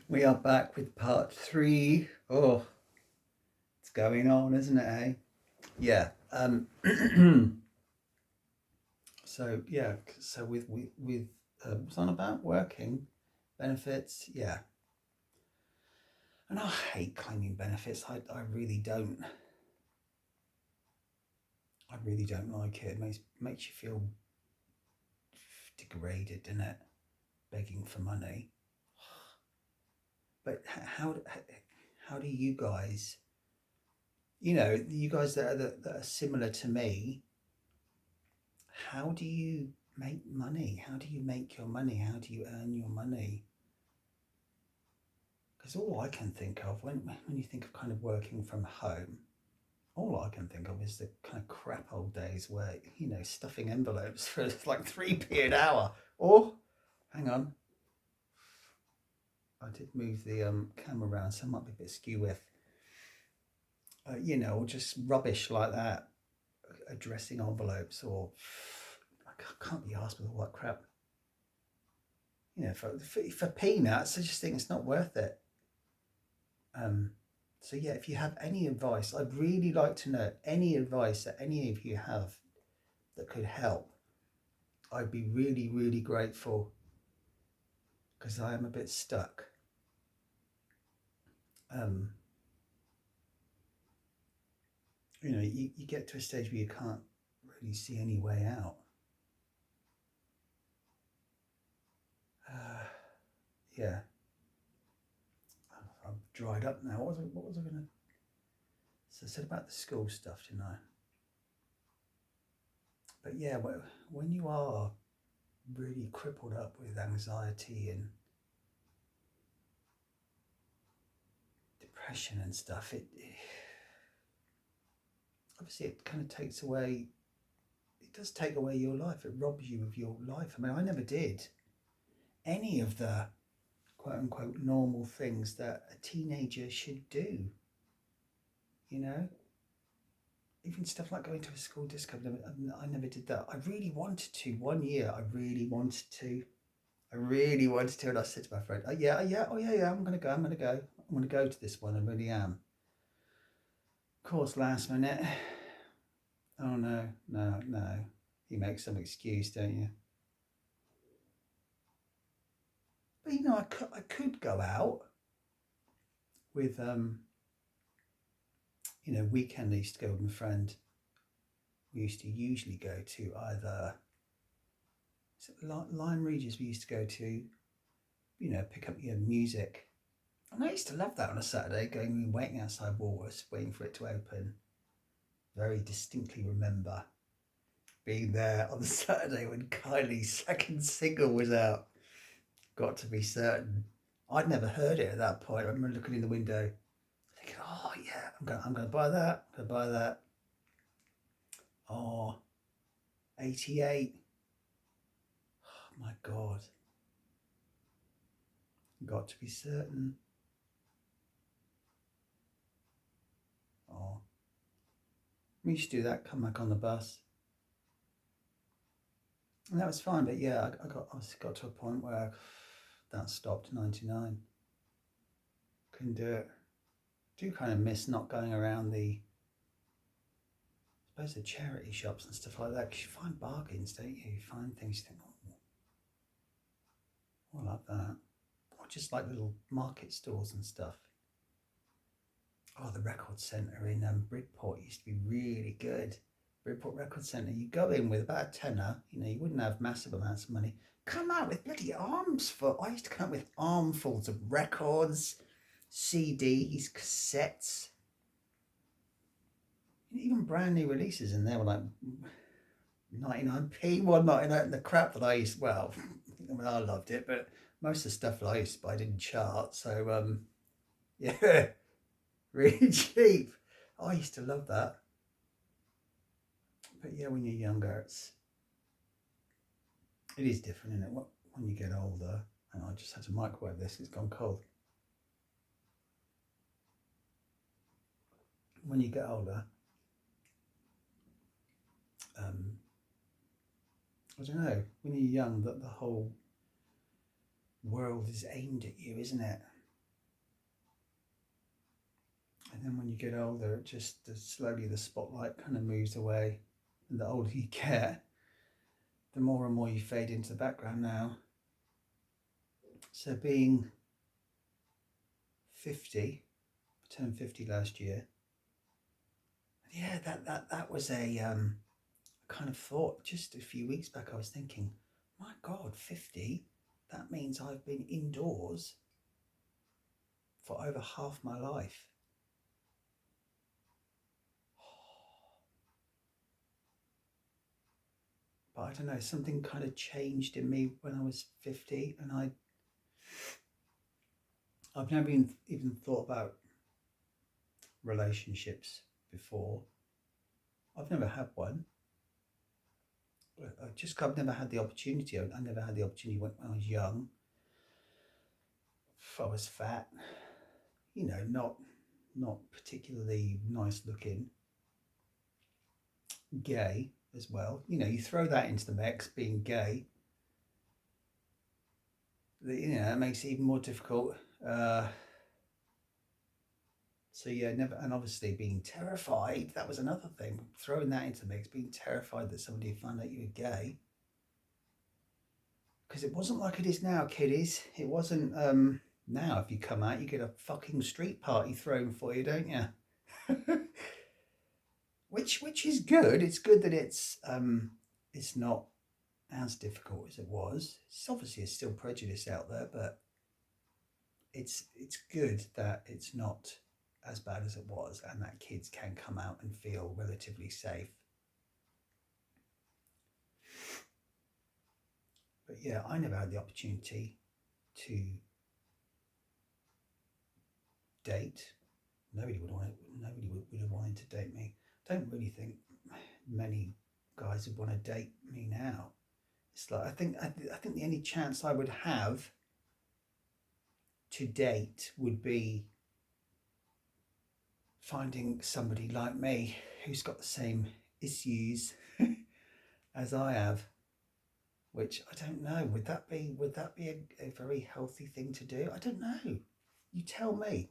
We are back with part three. Oh, it's going on, isn't it, eh? Yeah. So with what's on about working benefits? Yeah. And I hate claiming benefits. I really don't. I really don't like it. It makes you feel degraded, doesn't it? Begging for money. But how do you guys? You guys that are similar to me, how do you make money? How do you make your money? How do you earn your money? Because all I can think of when you think of kind of working from home, all I can think of is the kind of crap old days where, stuffing envelopes for like 3p an hour. Or, hang on, I did move the camera around, so it might be a bit skew with, or just rubbish like that, addressing envelopes, or I can't be asked with all that crap. For peanuts, I just think it's not worth it. So yeah, if you have any advice, I'd really like to know any advice that any of you have that could help. I'd be really, really grateful because I am a bit stuck. Um, you get to a stage where you can't really see any way out. Yeah, I'm dried up now. What was I going to? So I said about the school stuff, didn't I? But yeah, when you are really crippled up with anxiety and depression and stuff, it obviously it kind of takes away. It does take away your life. It robs you of your life. I mean, I never did any of the quote unquote normal things that a teenager should do. You know, even stuff like going to a school disco. I never did that. I really wanted to. One year, I really wanted to. I really wanted to, and I said to my friend, "Oh yeah, yeah, oh yeah, yeah. I'm gonna go. I'm gonna go. I'm gonna go to this one. I really am." Of course, last minute. Oh no, no, no. You make some excuse, don't you? But I could go out with weekend I used to go with my friend. We used to usually go to either Lyme Regis. We used to go to, pick up your music. And I used to love that on a Saturday, going and waiting outside Woolworths, waiting for it to open. Very distinctly remember being there on the Saturday when Kylie's second single was out. Got to be certain. I'd never heard it at that point. I remember looking in the window, thinking, "Oh yeah, I'm gonna buy that. I'm gonna buy that." Oh, 88. Oh my God. Got to be certain. Oh, we used to do that, come back on the bus. And that was fine, but yeah, I got to a point where that stopped 99. Couldn't do it. Do kind of miss not going around I suppose the charity shops and stuff like that, because you find bargains, don't you? You find things you think, oh, I like that. Or just like little market stores and stuff. Oh, the record centre in Bridport used to be really good. Bridport Record Centre, you go in with about a tenner, you wouldn't have massive amounts of money. Come out with bloody I used to come out with armfuls of records, CDs, cassettes, even brand new releases in there were like 99p, 1.99, and the crap that I used, well, I mean, I loved it, but most of the stuff that I used to buy didn't chart, so yeah, really cheap. I used to love that. But yeah, when you're younger, it is different, isn't it? When you get older, and I just had to microwave this, it's gone cold. When you get older, I don't know, when you're young, that the whole world is aimed at you, isn't it? And then when you get older, it just slowly the spotlight kind of moves away. And the older you get, the more and more you fade into the background now. So being 50, I turned 50 last year. Yeah, that was a kind of thought just a few weeks back. I was thinking, my God, 50? That means I've been indoors for over half my life. But I don't know, something kind of changed in me when I was 50, and I've never even thought about relationships before. I've never had one. I've never had the opportunity. I never had the opportunity when I was young. I was fat, not particularly nice looking, gay as well. You throw that into the mix, being gay. It makes it even more difficult. So yeah, never, and obviously being terrified. That was another thing. Throwing that into the mix, being terrified that somebody would find out you were gay. Because it wasn't like it is now, kiddies. It wasn't. Now, if you come out, you get a fucking street party thrown for you, don't you? which is good. It's good that it's not as difficult as it was. It's still prejudice out there, but it's good that it's not as bad as it was, and that kids can come out and feel relatively safe. But yeah, I never had the opportunity to date. Nobody would have wanted to date me. I don't really think many guys would want to date me now. It's like I think the only chance I would have to date would be finding somebody like me who's got the same issues as I have. Which I don't know. Would that be a very healthy thing to do? I don't know. You tell me.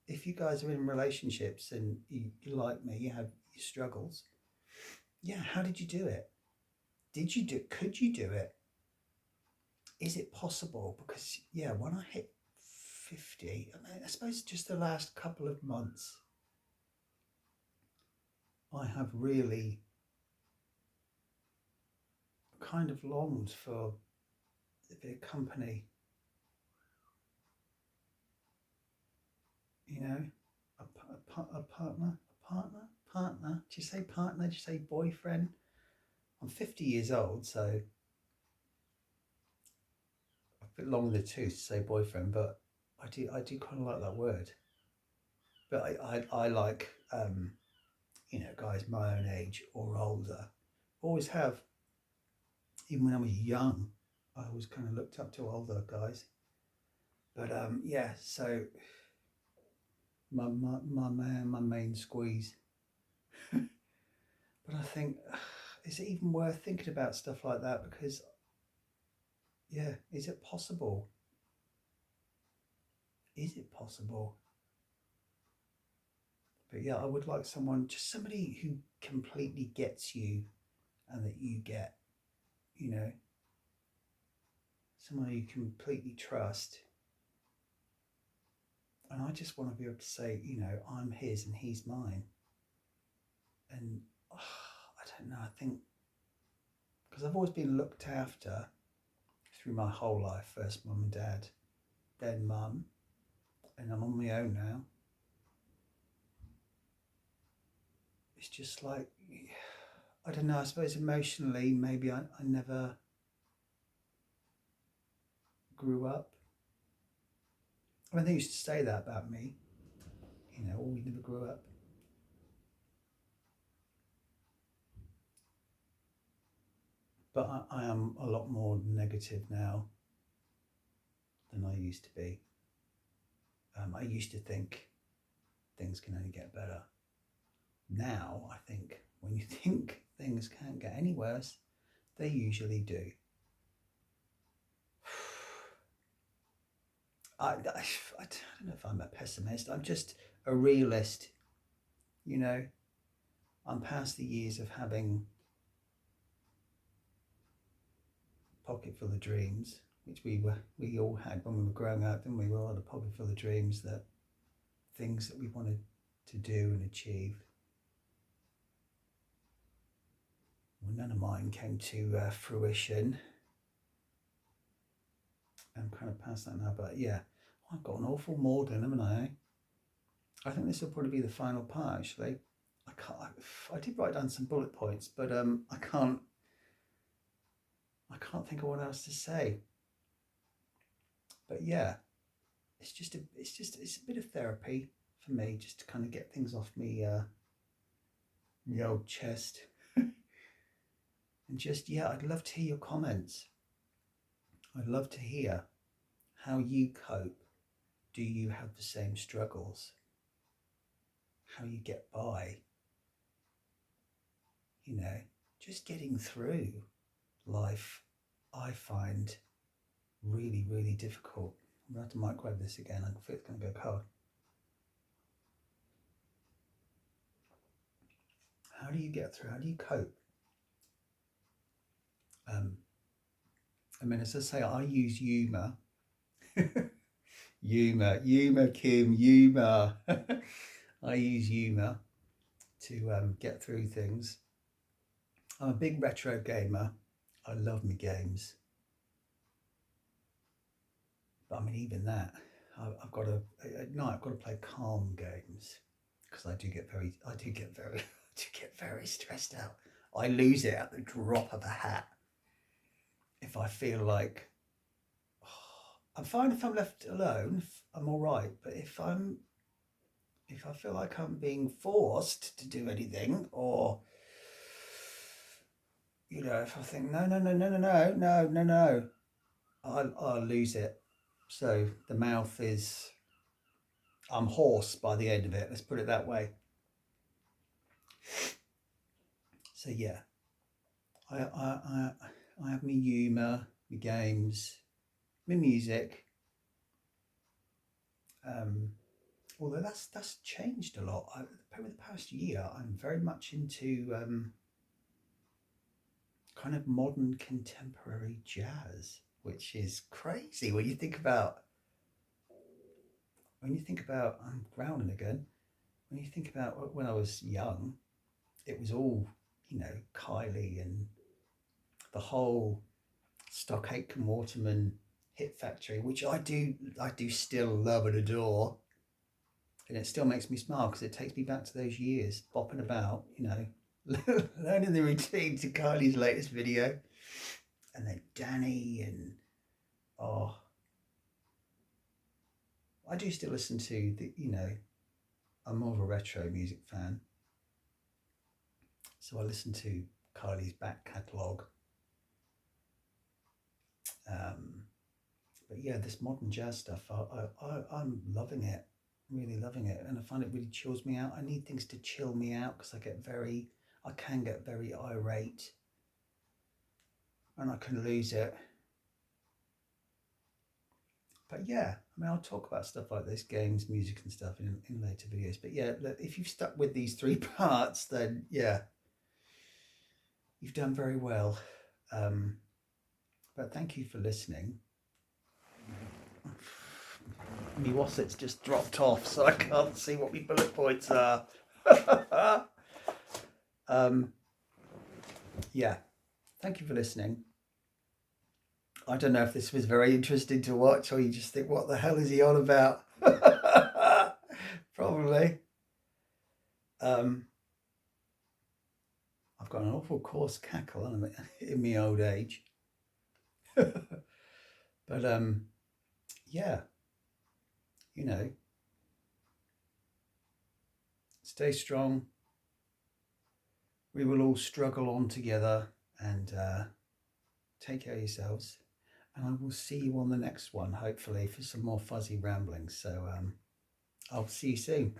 If you guys are in relationships and you like me, you have your struggles. Yeah, how did you do it? Could you do it? Is it possible? Because yeah, when I hit 50, I suppose just the last couple of months, I have really kind of longed for a bit of company. A partner. Do you say partner? Do you say boyfriend? I'm 50 years old, so a bit long in the tooth to say boyfriend, but I do kind of like that word. But I like guys my own age or older. Always have. Even when I was young, I always kind of looked up to older guys. But yeah, so my main squeeze. But I think, is it even worth thinking about stuff like that? Because yeah, is it possible? Is it possible? But yeah, I would like just somebody who completely gets you and that you get, someone you completely trust. And I just want to be able to say, I'm his and he's mine. And I don't know, I think, because I've always been looked after through my whole life. First mum and dad, then mum, and I'm on my own now. It's just like, I don't know, I suppose emotionally, maybe I never grew up. I mean, they used to say that about me, we never grew up. But I am a lot more negative now than I used to be. I used to think things can only get better. Now I think when you think things can't get any worse, they usually do. don't know if I'm a pessimist. I'm just a realist. You know, I'm past the years of having pocket full of dreams, which we all had when we were growing up, and we were all had a pocket full of dreams, that things that we wanted to do and achieve. Well, none of mine came to fruition. I'm kind of past that now, but yeah, I've got an awful maudlin, haven't I? I think this will probably be the final part. Actually, I did write down some bullet points, but I can't think of what else to say. But yeah, it's a bit of therapy for me, just to kind of get things off me, the old chest. And just, yeah, I'd love to hear your comments. I'd love to hear how you cope. Do you have the same struggles? How you get by? You know, just getting through life, I find really, really difficult. I'm going to have to microwave this again. I feel it's going to go cold. How do you get through? How do you cope? I mean, as I say, I use humour. humour, Kim, humour. I use humour to get through things. I'm a big retro gamer. I love my games. But I mean, even that, I've got to at night. I've got to play calm games because I do get very stressed out. I lose it at the drop of a hat. If I feel like, I'm fine if I'm left alone, I'm all right. But if I feel like I'm being forced to do anything, or you know, if I think no, I'll lose it. So the mouth is, I'm hoarse by the end of it. Let's put it that way. So yeah, I have my humour, my games, my music. Although that's changed a lot. Over the past year, I'm very much into kind of modern contemporary jazz, which is crazy when you think about. I'm grounding again. When you think about when I was young, it was all, you know, Kylie and the whole Stock Aitken Waterman hit factory, which I do still love and adore. And it still makes me smile because it takes me back to those years, bopping about, you know, learning the routine to Kylie's latest video. And then Danny and, I do still listen to the, you know, I'm more of a retro music fan. So I listen to Kylie's back catalogue. But yeah, this modern jazz stuff, I'm loving it, really loving it. And I find it really chills me out. I need things to chill me out because I can get very irate and I can lose it. But yeah, I mean, I'll talk about stuff like this, games, music and stuff in later videos. But yeah, if you've stuck with these 3 parts, then yeah, you've done very well. But thank you for listening. My Wasset's just dropped off, so I can't see what my bullet points are. Yeah, thank you for listening. I don't know if this was very interesting to watch, or you just think, what the hell is he on about? Probably. I've got an awful coarse cackle in my old age. But yeah, you know, stay strong. We will all struggle on together, and take care of yourselves. And I will see you on the next one, hopefully, for some more fuzzy ramblings. So I'll see you soon.